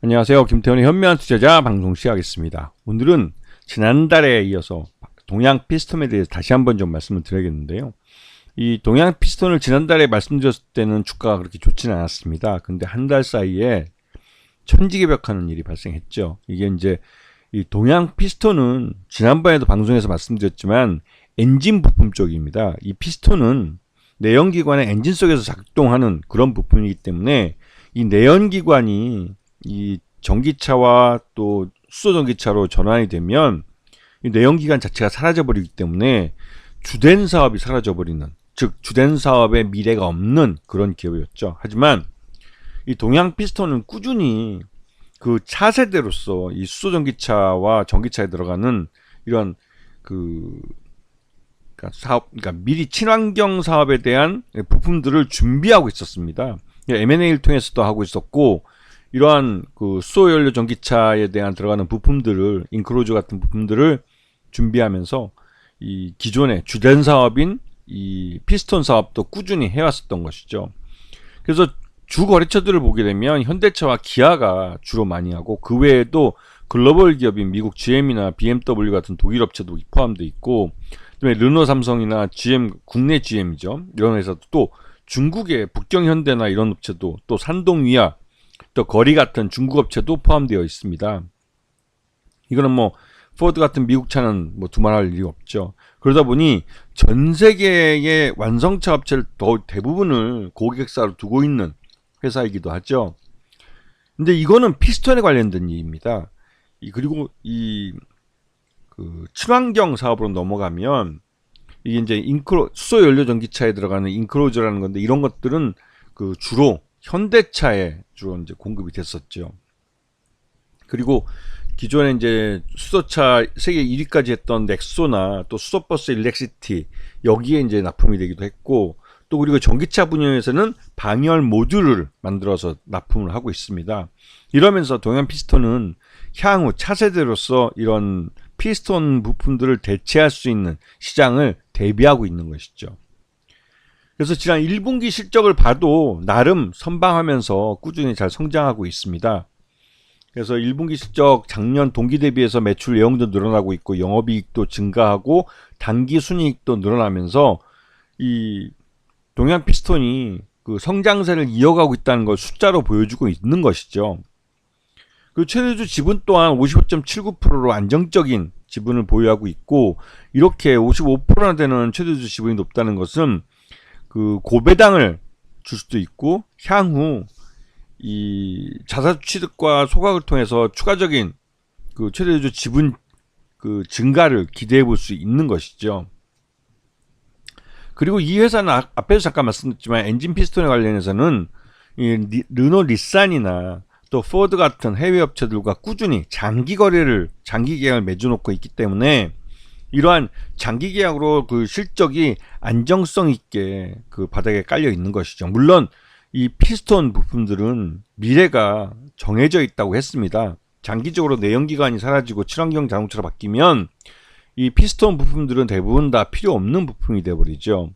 안녕하세요. 김태훈의 현명한 투자자 방송 시작하겠습니다. 오늘은 지난달에 이어서 동양 피스톤에 대해서 다시 한번 좀 말씀을 드려야겠는데요. 이 동양 피스톤을 지난달에 말씀드렸을 때는 주가가 그렇게 좋지는 않았습니다. 근데 한 달 사이에 천지개벽하는 일이 발생했죠. 이게 이제 이 동양 피스톤은 지난번에도 방송에서 말씀드렸지만 엔진 부품 쪽입니다. 이 피스톤은 내연기관의 엔진 속에서 작동하는 그런 부품이기 때문에 이 내연기관이 이 전기차와 또 수소전기차로 전환이 되면 이 내연기관 자체가 사라져버리기 때문에 주된 사업이 사라져버리는, 즉 주된 사업의 미래가 없는 그런 기업이었죠. 하지만 이 동양 피스톤은 꾸준히 그 차세대로서 이 수소전기차와 전기차에 들어가는 이런 그러니까 미리 친환경 사업에 대한 부품들을 준비하고 있었습니다. M&A를 통해서도 하고 있었고, 이러한 그 수소연료 전기차에 대한 들어가는 부품들을, 인크로즈 같은 부품들을 준비하면서 이 기존의 주된 사업인 이 피스톤 사업도 꾸준히 해왔었던 것이죠. 그래서 주 거래처들을 보게 되면 현대차와 기아가 주로 많이 하고, 그 외에도 글로벌 기업인 미국 GM이나 BMW 같은 독일 업체도 포함되어 있고, 그다음에 르노 삼성이나 GM, 국내 GM이죠. 이런 회사도, 또 중국의 북경현대나 이런 업체도, 또 산동위아, 또 거리 같은 중국 업체도 포함되어 있습니다. 이거는 뭐 포드 같은 미국 차는 뭐 두말할 일이 없죠. 그러다 보니 전 세계의 완성차 업체를 대부분을 고객사로 두고 있는 회사이기도 하죠. 근데 이거는 피스톤에 관련된 일입니다. 그리고 그 친환경 사업으로 넘어가면 이게 이제 수소 연료 전기차에 들어가는 인크로즈라는 건데, 이런 것들은 그 주로 현대차에 주로 이제 공급이 됐었죠. 그리고 기존에 이제 수소차 세계 1위까지 했던 넥소나 또 수소버스 일렉시티, 여기에 이제 납품이 되기도 했고, 또 그리고 전기차 분야에서는 방열 모듈을 만들어서 납품을 하고 있습니다. 이러면서 동양 피스톤은 향후 차세대로서 이런 피스톤 부품들을 대체할 수 있는 시장을 대비하고 있는 것이죠. 그래서 지난 1분기 실적을 봐도 나름 선방하면서 꾸준히 잘 성장하고 있습니다. 그래서 1분기 실적 작년 동기 대비해서 매출 내용도 늘어나고 있고, 영업이익도 증가하고, 단기 순이익도 늘어나면서 이 동양 피스톤이 그 성장세를 이어가고 있다는 걸 숫자로 보여주고 있는 것이죠. 그 최대주 지분 또한 55.79%로 안정적인 지분을 보유하고 있고, 이렇게 55%나 되는 최대주 지분이 높다는 것은 그 고배당을 줄 수도 있고, 향후 이 자사 취득과 소각을 통해서 추가적인 그 최대주 지분 그 증가를 기대해 볼 수 있는 것이죠. 그리고 이 회사는 앞에서 잠깐 말씀드렸지만 엔진 피스톤에 관련해서는 이 르노 닛산이나 또 포드 같은 해외 업체들과 꾸준히 장기 계약을 맺어놓고 있기 때문에, 이러한 장기 계약으로 그 실적이 안정성 있게 그 바닥에 깔려 있는 것이죠. 물론 이 피스톤 부품들은 미래가 정해져 있다고 했습니다. 장기적으로 내연기관이 사라지고 친환경 자동차로 바뀌면 이 피스톤 부품들은 대부분 다 필요 없는 부품이 되어버리죠.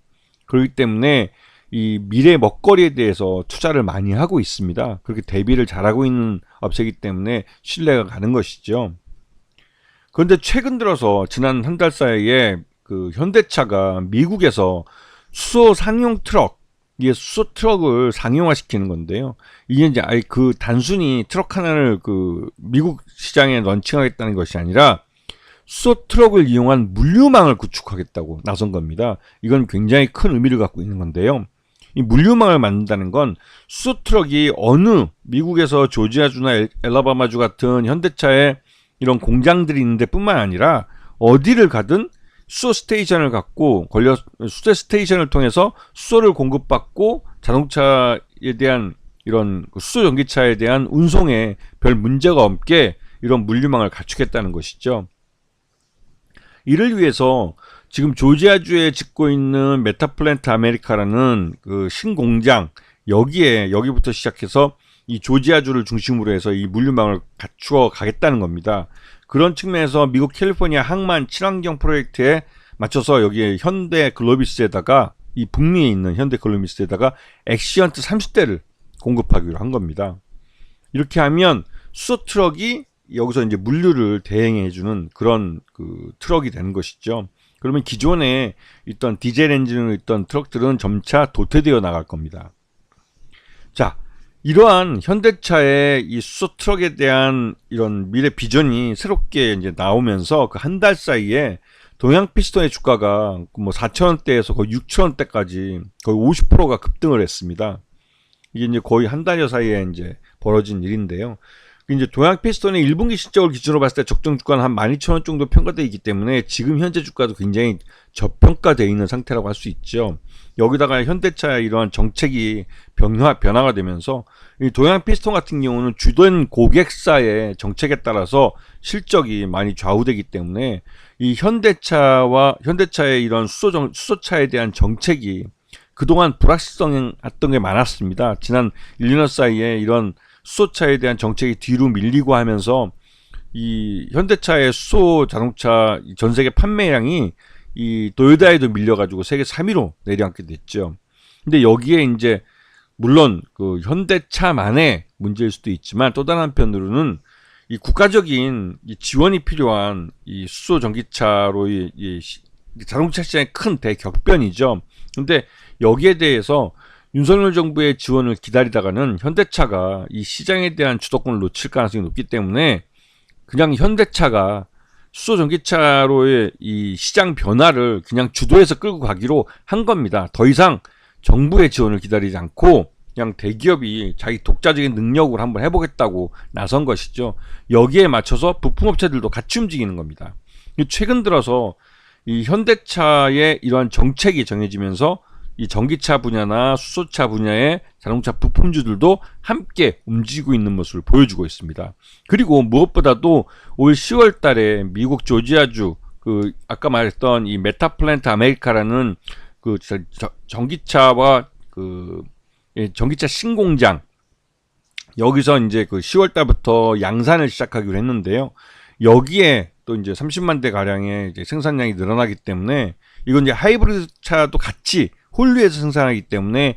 그렇기 때문에 이 미래 먹거리에 대해서 투자를 많이 하고 있습니다. 그렇게 대비를 잘하고 있는 업체이기 때문에 신뢰가 가는 것이죠. 그런데 최근 들어서 지난 한 달 사이에 그 현대차가 미국에서 수소 상용 트럭, 이게 수소 트럭을 상용화시키는 건데요. 이게 이제 그 단순히 트럭 하나를 그 미국 시장에 런칭하겠다는 것이 아니라 수소 트럭을 이용한 물류망을 구축하겠다고 나선 겁니다. 이건 굉장히 큰 의미를 갖고 있는 건데요. 이 물류망을 만든다는 건 수소 트럭이 어느 미국에서 조지아주나 엘라바마주 같은 현대차의 이런 공장들이 있는데 뿐만 아니라 어디를 가든 수소 스테이션을 갖고 수소 스테이션을 통해서 수소를 공급받고 자동차에 대한 이런 수소 전기차에 대한 운송에 별 문제가 없게 이런 물류망을 갖추겠다는 것이죠. 이를 위해서 지금 조지아주에 짓고 있는 메타플랜트 아메리카라는 그 신공장, 여기부터 시작해서 이 조지아주를 중심으로 해서 이 물류망을 갖추어 가겠다는 겁니다. 그런 측면에서 미국 캘리포니아 항만 친환경 프로젝트에 맞춰서 여기에 현대 글로비스에다가, 이 북미에 있는 현대 글로비스에다가 엑시언트 30대를 공급하기로 한 겁니다. 이렇게 하면 수소 트럭이 여기서 이제 물류를 대행해주는 그런 그 트럭이 되는 것이죠. 그러면 기존에 있던 디젤 엔진으로 있던 트럭들은 점차 도태되어 나갈 겁니다. 자, 이러한 현대차의 이 수소 트럭에 대한 이런 미래 비전이 새롭게 이제 나오면서 그 한 달 사이에 동양 피스톤의 주가가 뭐 4,000원대에서 거의 6,000원대까지 거의 50%가 급등을 했습니다. 이게 이제 거의 한 달여 사이에 이제 벌어진 일인데요. 이제 동양 피스톤의 1분기 실적을 기준으로 봤을 때 적정 주가는 한 12,000원 정도 평가되어 있기 때문에 지금 현재 주가도 굉장히 저평가되어 있는 상태라고 할 수 있죠. 여기다가 현대차의 이러한 정책이 변화가 되면서 이 동양 피스톤 같은 경우는 주된 고객사의 정책에 따라서 실적이 많이 좌우되기 때문에 이 현대차의 이런 수소차에 대한 정책이 그동안 불확실성했던 게 많았습니다. 지난 1, 2년 사이에 이런 수소차에 대한 정책이 뒤로 밀리고 하면서 이 현대차의 수소 자동차 전 세계 판매량이 이 도요타에도 밀려가지고 세계 3위로 내려앉게 됐죠. 근데 여기에 이제 물론 그 현대차만의 문제일 수도 있지만 또 다른 한편으로는 이 국가적인 이 지원이 필요한 이 수소 전기차로의 이 자동차 시장의 큰 대격변이죠. 근데 여기에 대해서 윤석열 정부의 지원을 기다리다가는 현대차가 이 시장에 대한 주도권을 놓칠 가능성이 높기 때문에 그냥 현대차가 수소 전기차로의 이 시장 변화를 그냥 주도해서 끌고 가기로 한 겁니다. 더 이상 정부의 지원을 기다리지 않고 그냥 대기업이 자기 독자적인 능력으로 한번 해보겠다고 나선 것이죠. 여기에 맞춰서 부품업체들도 같이 움직이는 겁니다. 최근 들어서 이 현대차의 이러한 정책이 정해지면서 이 전기차 분야나 수소차 분야의 자동차 부품주들도 함께 움직이고 있는 모습을 보여주고 있습니다. 그리고 무엇보다도 올 10월 달에 미국 조지아주 그 아까 말했던 이 메타플랜트 아메리카라는 그 전기차와 그 전기차 신공장 여기서 이제 그 10월 달부터 양산을 시작하기로 했는데요. 여기에 또 이제 30만 대 가량의 이제 생산량이 늘어나기 때문에 이건 이제 하이브리드 차도 같이 홀류에서 생산하기 때문에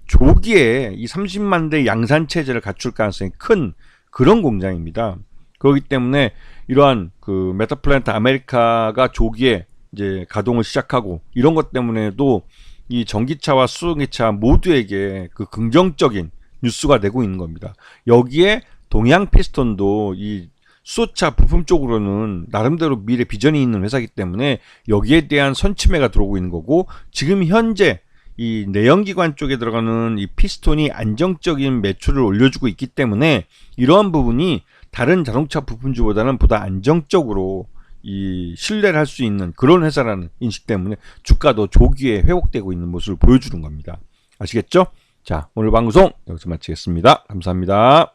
조기에 이 30만 대 양산 체제를 갖출 가능성이 큰 그런 공장입니다. 그렇기 때문에 이러한 그 메타플랜트 아메리카가 조기에 이제 가동을 시작하고 이런 것 때문에도 이 전기차와 수소기차 모두에게 그 긍정적인 뉴스가 되고 있는 겁니다. 여기에 동양 피스톤도 이 수소차 부품 쪽으로는 나름대로 미래 비전이 있는 회사이기 때문에 여기에 대한 선취매가 들어오고 있는 거고 지금 현재 이 내연기관 쪽에 들어가는 이 피스톤이 안정적인 매출을 올려주고 있기 때문에 이러한 부분이 다른 자동차 부품주보다는 보다 안정적으로 이 신뢰를 할 수 있는 그런 회사라는 인식 때문에 주가도 조기에 회복되고 있는 모습을 보여주는 겁니다. 아시겠죠? 자, 오늘 방송 여기서 마치겠습니다. 감사합니다.